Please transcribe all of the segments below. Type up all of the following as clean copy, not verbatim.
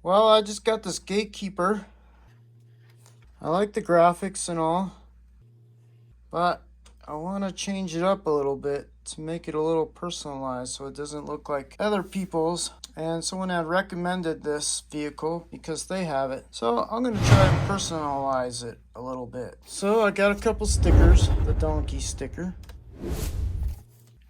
Well, I just got this GateKeeper. I like the graphics and all, but I want to change it up a little bit to make it a little personalized so it doesn't look like other people's. And someone had recommended this vehicle because they have it. So I'm going to try and personalize it a little bit. So I got a couple stickers, the donkey sticker,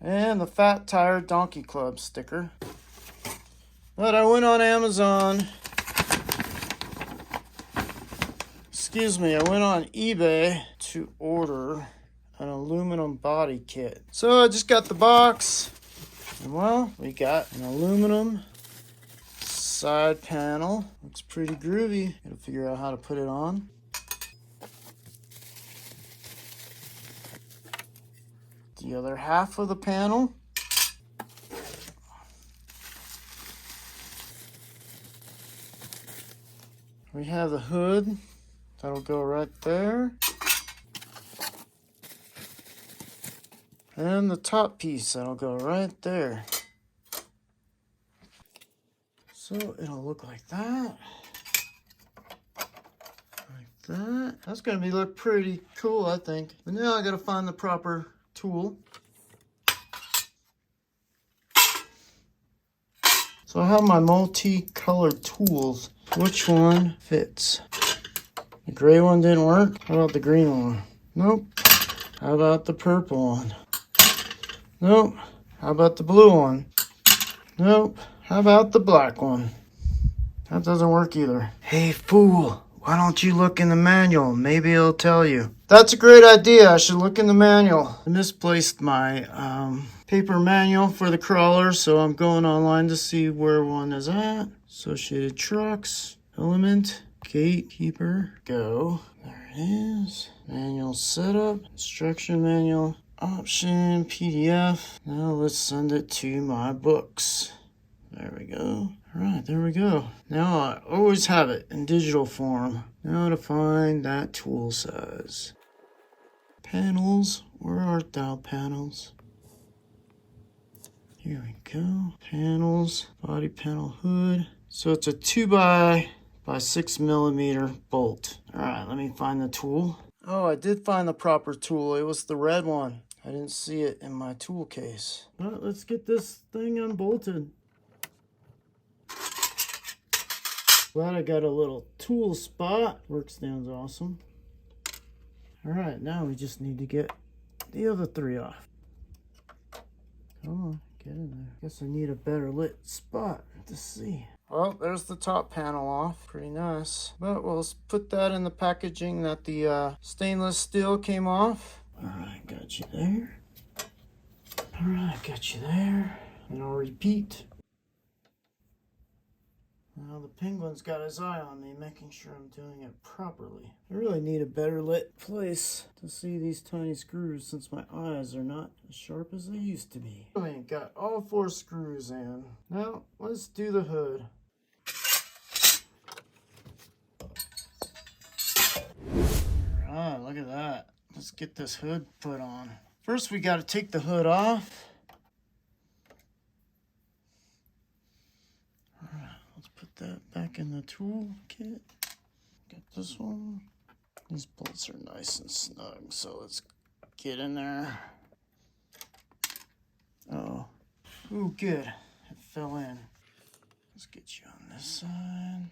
and the Fat Tire Donkey Club sticker. But I went on Amazon. I went on eBay to order an aluminum body kit. So I just got the box. And well, we got an aluminum side panel. Looks pretty groovy. Gotta figure out how to put it on. The other half of the panel. We have the hood. That'll go right there. And the top piece, that'll go right there. So it'll look like that. Like that. That's gonna look pretty cool, I think. But now I gotta find the proper tool. So I have my multi-colored tools. Which one fits? The gray one didn't work. How about the green one? Nope. How about the purple one? Nope. How about the blue one? Nope. How about the black one? That doesn't work either. Hey, fool. Why don't you look in the manual? Maybe it'll tell you. That's a great idea. I should look in the manual. I misplaced my paper manual for the crawler, so I'm going online to see where one is at. Associated trucks, element, GateKeeper, go. There it is. Manual setup, instruction manual, option, PDF. Now let's send it to my books. There we go. All right, there we go. Now I always have it in digital form. Now to find that tool size. Panels, where art thou, panels? Here we go. Panels, body panel hood. So it's a 2x6mm bolt. All right, let me find the tool. Oh, I did find the proper tool. It was the red one. I didn't see it in my tool case. All right, let's get this thing unbolted. Glad I got a little tool spot. Work stand's awesome. All right, now we just need to get the other three off. Come on, get in there. Guess I need a better lit spot to see. Well, there's the top panel off. Pretty nice. But we'll put that in the packaging that the stainless steel came off. All right, got you there. All right, got you there. And I'll repeat. Now the penguin's got his eye on me, making sure I'm doing it properly. I really need a better lit place to see these tiny screws since my eyes are not as sharp as they used to be. I got all 4 screws in. Now let's do the hood. Alright, look at that. Let's get this hood put on. First we got to take the hood off. Put that back in the tool kit. Get this one. These bolts are nice and snug, so let's get in there. Oh, ooh, good. It fell in. Let's get you on this side.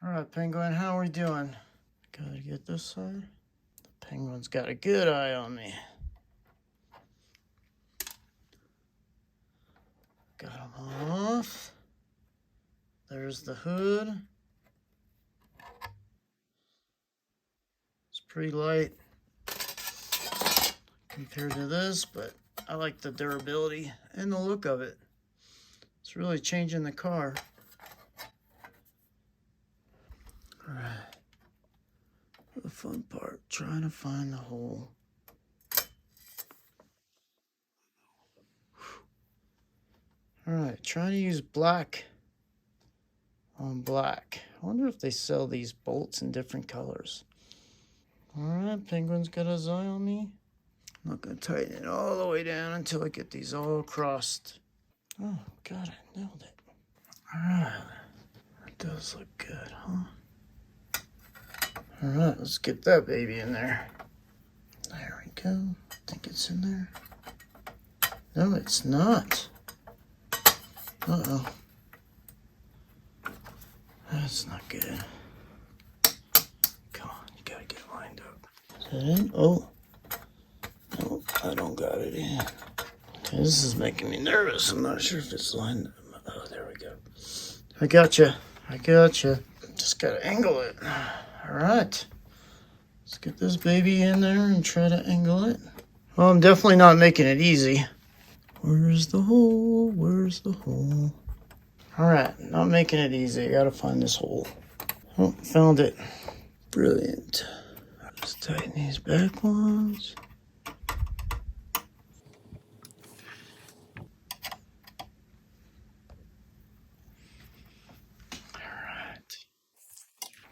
All right, penguin, how are we doing? Gotta get this side. The penguin's got a good eye on me. Got him off. There's the hood. It's pretty light compared to this, but I like the durability and the look of it. It's really changing the car. All right. The fun part, trying to find the hole. All right, trying to use black on black. I wonder if they sell these bolts in different colors. All right, penguin's got his eye on me. I'm not going to tighten it all the way down until I get these all crossed. Oh, God, I nailed it. All right. That does look good, huh? All right, let's get that baby in there. There we go. I think it's in there. No, it's not. Uh-oh. That's not good. Come on, you gotta get it lined up. Is that in? Oh. No, I don't got it in. Okay, this is making me nervous. I'm not sure if it's lined up. Oh, there we go. I gotcha. I gotcha. Just gotta angle it. All right. Let's get this baby in there and try to angle it. Well, I'm definitely not making it easy. Where's the hole? Where's the hole? All right, not making it easy. I gotta find this hole. Oh, found it. Brilliant. Just tighten these back ones.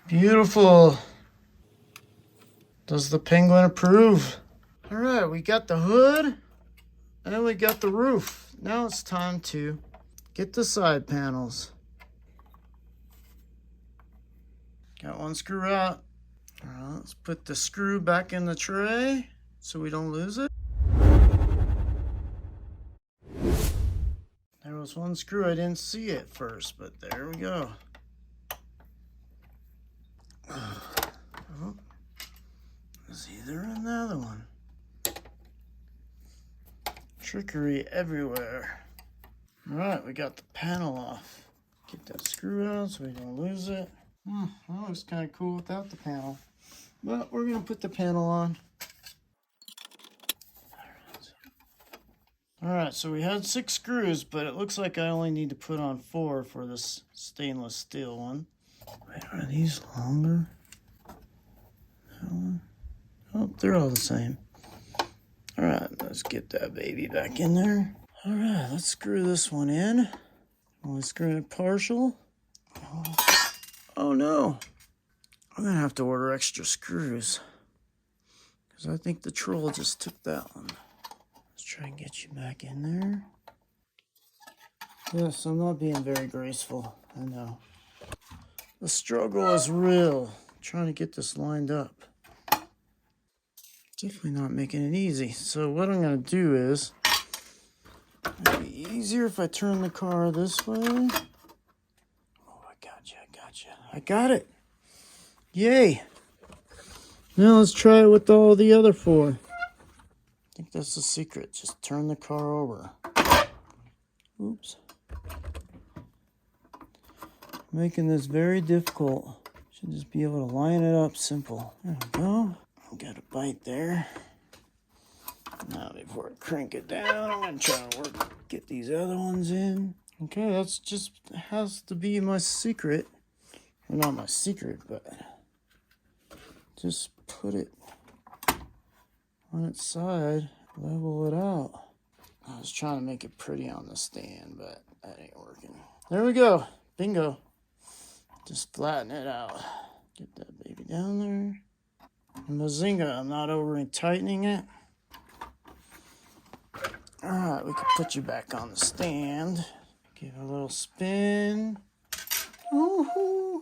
Beautiful. Does the penguin approve? All right, we got the hood and we got the roof. Now it's time to get the side panels. Got one screw out. All right, let's put the screw back in the tray so we don't lose it. There was one screw, I didn't see it first, but there we go. Oh, there's either another one. Trickery everywhere. All right, we got the panel off. Get that screw out so we don't lose it. That looks kind of cool without the panel. But we're gonna put the panel on. All right, so we had 6 screws, but it looks like I only need to put on 4 for this stainless steel one. Wait, are these longer? That one? Oh, they're all the same. All right, let's get that baby back in there. All right, let's screw this one in. Only screw it partial. Oh no, I'm gonna have to order extra screws because I think the troll just took that one. Let's try and get you back in there. Yes, I'm not being very graceful, I know. The struggle is real, trying to get this lined up. Definitely not making it easy. So what I'm gonna do is, it'd be easier if I turn the car this way. Oh, I got you. I got it. Yay. Now let's try it with all the other 4. I think that's the secret. Just turn the car over. Oops. Making this very difficult. Should just be able to line it up simple. There we go. Got a bite there. Now before I crank it down, I'm gonna try to get these other ones in. Okay, that's just has to be my secret. Well, not my secret, but just put it on its side, level it out. I was trying to make it pretty on the stand, but that ain't working. There we go. Bingo. Just flatten it out. Get that baby down there. And Mazinga, I'm not over tightening it. All right, we can put you back on the stand. Give it a little spin. Woohoo!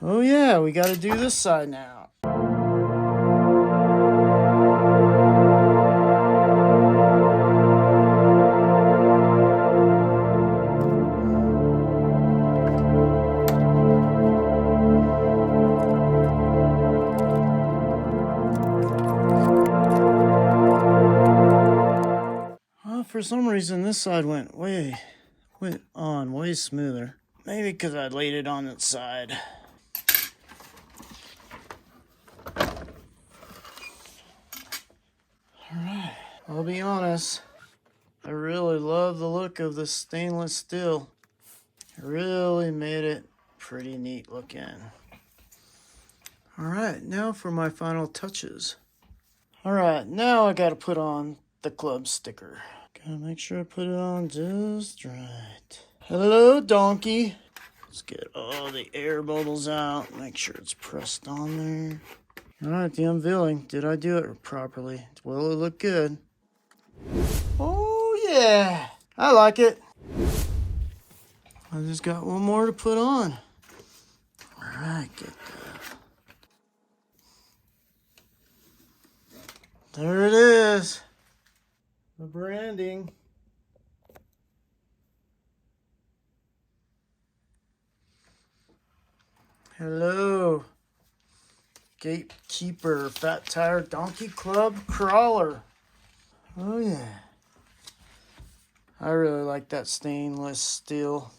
Oh yeah, we got to do this side now. For some reason, this side went way smoother. Maybe because I laid it on its side. Alright, I'll be honest. I really love the look of this stainless steel. It really made it pretty neat looking. Alright, now for my final touches. Alright, now I gotta put on the club sticker. Gotta make sure I put it on just right. Hello, donkey. Let's get all the air bubbles out. Make sure it's pressed on there. All right, the unveiling. Did I do it properly? Well, it looked good. Oh yeah, I like it. I just got one more to put on. All right, get that. There it is. The branding. Hello. GateKeeper Fat Tire Donkey Club Crawler. Oh yeah. I really like that stainless steel.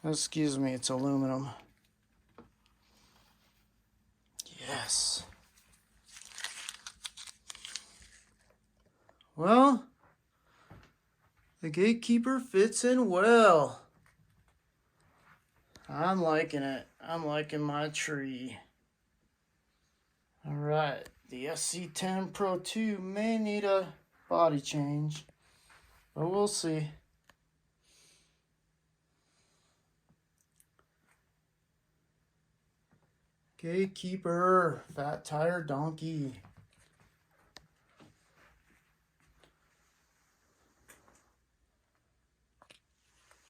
Excuse me, it's aluminum. Yes. Well, the GateKeeper fits in well. I'm liking it. I'm liking my tree. All right, the SC10 Pro 2 may need a body change, but we'll see. GateKeeper Fat Tire Donkey.